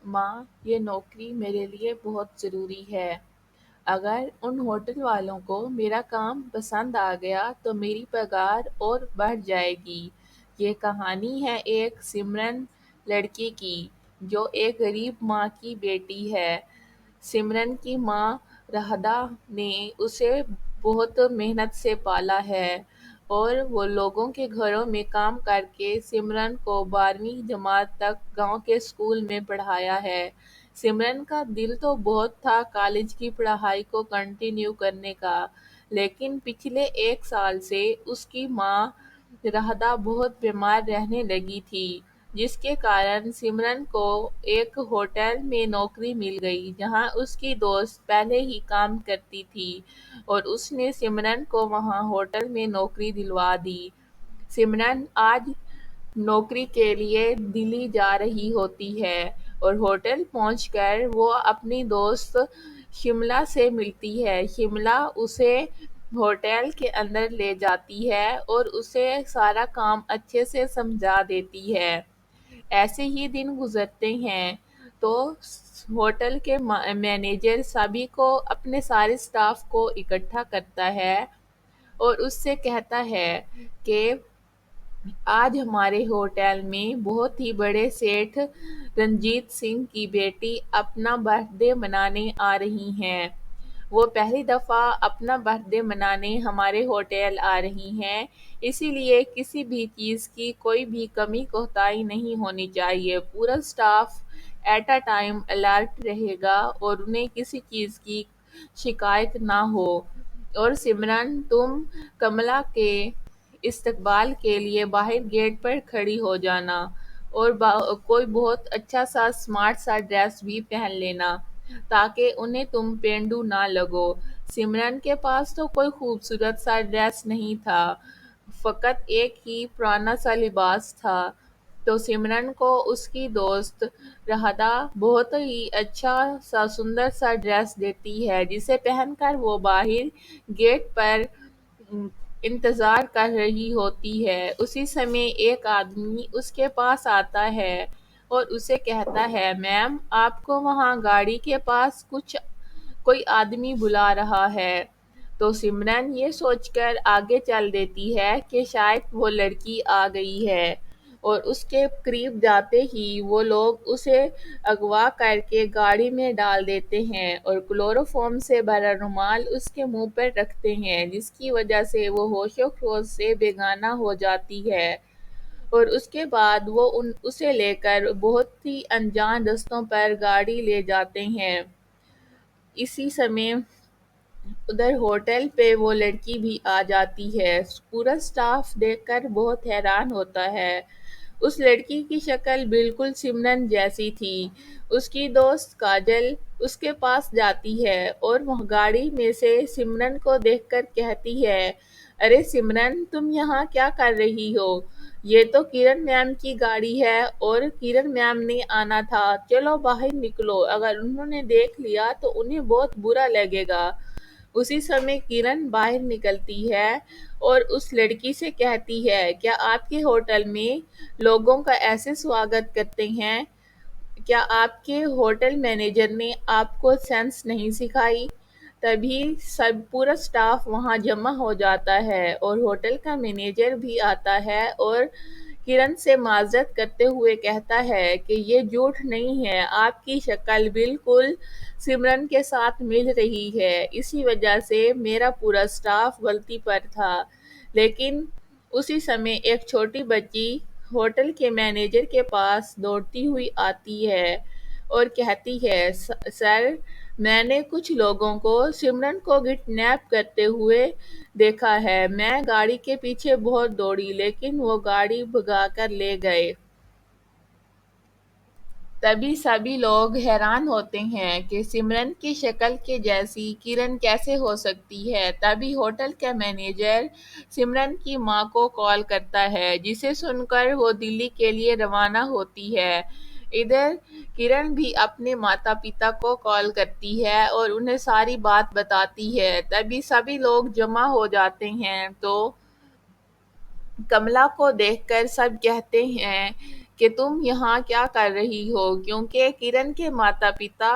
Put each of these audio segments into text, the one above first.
ماں، یہ نوکری میرے لیے بہت ضروری ہے۔ اگر ان ہوٹل والوں کو میرا کام پسند آ گیا تو میری پگار اور بڑھ جائے گی۔ یہ کہانی ہے ایک سمرن لڑکی کی، جو ایک غریب ماں کی بیٹی ہے۔ سمرن کی ماں راہدہ نے اسے بہت محنت سے پالا ہے اور وہ لوگوں کے گھروں میں کام کر کے سمرن کو 12ویں جماعت تک گاؤں کے اسکول میں پڑھایا ہے۔ سمرن کا دل تو بہت تھا کالج کی پڑھائی کو کنٹینیو کرنے کا، لیکن پچھلے 1 سال سے اس کی ماں راہدہ بہت بیمار رہنے لگی تھی، جس کے کارن سمرن کو ایک ہوٹل میں نوکری مل گئی جہاں اس کی دوست پہلے ہی کام کرتی تھی اور اس نے سمرن کو وہاں ہوٹل میں نوکری دلوا دی۔ سمرن آج نوکری کے لیے دلی جا رہی ہوتی ہے اور ہوٹل پہنچ کر وہ اپنی دوست شملہ سے ملتی ہے۔ شملہ اسے ہوٹل کے اندر لے جاتی ہے اور اسے سارا کام اچھے سے سمجھا دیتی ہے۔ ایسے ہی دن گزرتے ہیں تو ہوٹل کے مینیجر سبھی کو اپنے سارے سٹاف کو اکٹھا کرتا ہے اور اس سے کہتا ہے کہ آج ہمارے ہوٹل میں بہت ہی بڑے سیٹھ رنجیت سنگھ کی بیٹی اپنا برتھ ڈے منانے آ رہی ہیں۔ وہ پہلی دفعہ اپنا برتھ ڈے منانے ہمارے ہوٹل آ رہی ہیں، اسی لیے کسی بھی چیز کی کوئی بھی کمی کوتاہی نہیں ہونی چاہیے۔ پورا staff at a time alert رہے گا اور انہیں کسی چیز کی شکایت نہ ہو۔ اور سمرن، تم کملا کے استقبال کے لیے باہر گیٹ پر کھڑی ہو جانا اور کوئی بہت اچھا سا اسمارٹ سا ڈریس بھی پہن لینا تاکہ انہیں تم پینڈو نہ لگو۔ سمرن کے پاس تو کوئی خوبصورت سا ڈریس نہیں تھا، فقط ایک ہی پرانا سا لباس تھا۔ تو سمرن کو اس کی دوست راہدہ بہت ہی اچھا سا سندر سا ڈریس دیتی ہے، جسے پہن کر وہ باہر گیٹ پر انتظار کر رہی ہوتی ہے۔ اسی سمے ایک آدمی اس کے پاس آتا ہے اور اسے کہتا ہے، میم، آپ کو وہاں گاڑی کے پاس کوئی آدمی بلا رہا ہے۔ تو سمرن یہ سوچ کر آگے چل دیتی ہے کہ شاید وہ لڑکی آ گئی ہے اور اس کے قریب جاتے ہی وہ لوگ اسے اغوا کر کے گاڑی میں ڈال دیتے ہیں اور کلوروفارم سے بھرا رومال اس کے منہ پر رکھتے ہیں، جس کی وجہ سے وہ ہوش و خروش سے بیگانہ ہو جاتی ہے اور اس کے بعد وہ اسے لے کر بہت ہی انجان رستوں پر گاڑی لے جاتے ہیں۔ اسی سمے ادھر ہوٹل پہ وہ لڑکی بھی آ جاتی ہے۔ پورا سٹاف دیکھ کر بہت حیران ہوتا ہے۔ اس لڑکی کی شکل بالکل سمرن جیسی تھی۔ اس کی دوست کاجل اس کے پاس جاتی ہے اور وہ گاڑی میں سے سمرن کو دیکھ کر کہتی ہے، ارے سمرن، تم یہاں کیا کر رہی ہو؟ یہ تو کرن میم کی گاڑی ہے اور کرن میم نے آنا تھا، چلو باہر نکلو، اگر انہوں نے دیکھ لیا تو انہیں بہت برا لگے گا۔ اسی سمے کرن باہر نکلتی ہے اور اس لڑکی سے کہتی ہے، کیا آپ کے ہوٹل میں لوگوں کا ایسے سواگت کرتے ہیں؟ کیا آپ کے ہوٹل مینیجر نے آپ کو سینس نہیں سکھائی؟ تبھی پورا سٹاف وہاں جمع ہو جاتا ہے اور ہوٹل کا مینیجر بھی آتا ہے اور کرن سے معذرت کرتے ہوئے کہتا ہے کہ یہ جھوٹ نہیں ہے، آپ کی شکل بالکل سمرن کے ساتھ مل رہی ہے، اسی وجہ سے میرا پورا سٹاف غلطی پر تھا۔ لیکن اسی سمے ایک چھوٹی بچی ہوٹل کے مینیجر کے پاس دوڑتی ہوئی آتی ہے اور کہتی ہے، سر، میں نے کچھ لوگوں کو سمرن کو کڈنیپ کرتے ہوئے دیکھا ہے۔ میں گاڑی کے پیچھے بہت دوڑی لیکن وہ گاڑی بھگا کر لے گئے۔ تبھی سبھی لوگ حیران ہوتے ہیں کہ سمرن کی شکل کے جیسی کرن کیسے ہو سکتی ہے۔ تبھی ہوٹل کا مینیجر سمرن کی ماں کو کال کرتا ہے، جسے سن کر وہ دلی کے لیے روانہ ہوتی ہے۔ ادھر کرن بھی اپنے ماتا پتا کو کال کرتی ہے اور انہیں ساری بات بتاتی ہے۔ تبھی سبھی لوگ جمع ہو جاتے ہیں تو کملا کو دیکھ کر سب کہتے ہیں کہ تم یہاں کیا کر رہی ہو، کیونکہ کرن کے ماتا پتا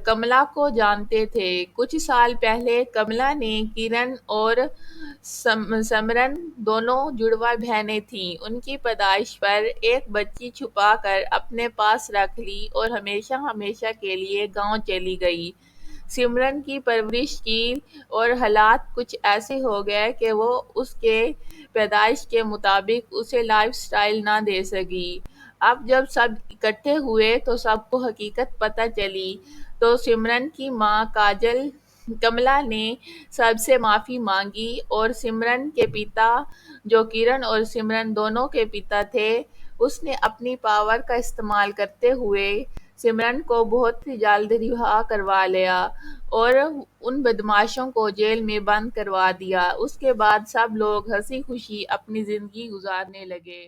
کملا کو جانتے تھے۔ کچھ سال پہلے کملا نے کرن اور سمرن دونوں جڑواں بہنیں تھیں، ان کی پیدائش پر ایک بچی چھپا کر اپنے پاس رکھ لی اور ہمیشہ ہمیشہ کے لیے گاؤں چلی گئی۔ سمرن کی پرورش کی اور حالات کچھ ایسے ہو گئے کہ وہ اس کے پیدائش کے مطابق اسے لائف سٹائل نہ دے سکی۔ اب جب سب اکٹھے ہوئے تو سب کو حقیقت پتہ چلی، تو سمرن کی ماں کاجل کملا نے سب سے معافی مانگی اور سمرن کے پتا جو کرن اور سمرن دونوں کے پتا تھے، اس نے اپنی پاور کا استعمال کرتے ہوئے سمرن کو بہت ہی جلد رہا کروا لیا اور ان بدماشوں کو جیل میں بند کروا دیا۔ اس کے بعد سب لوگ ہنسی خوشی اپنی زندگی گزارنے لگے۔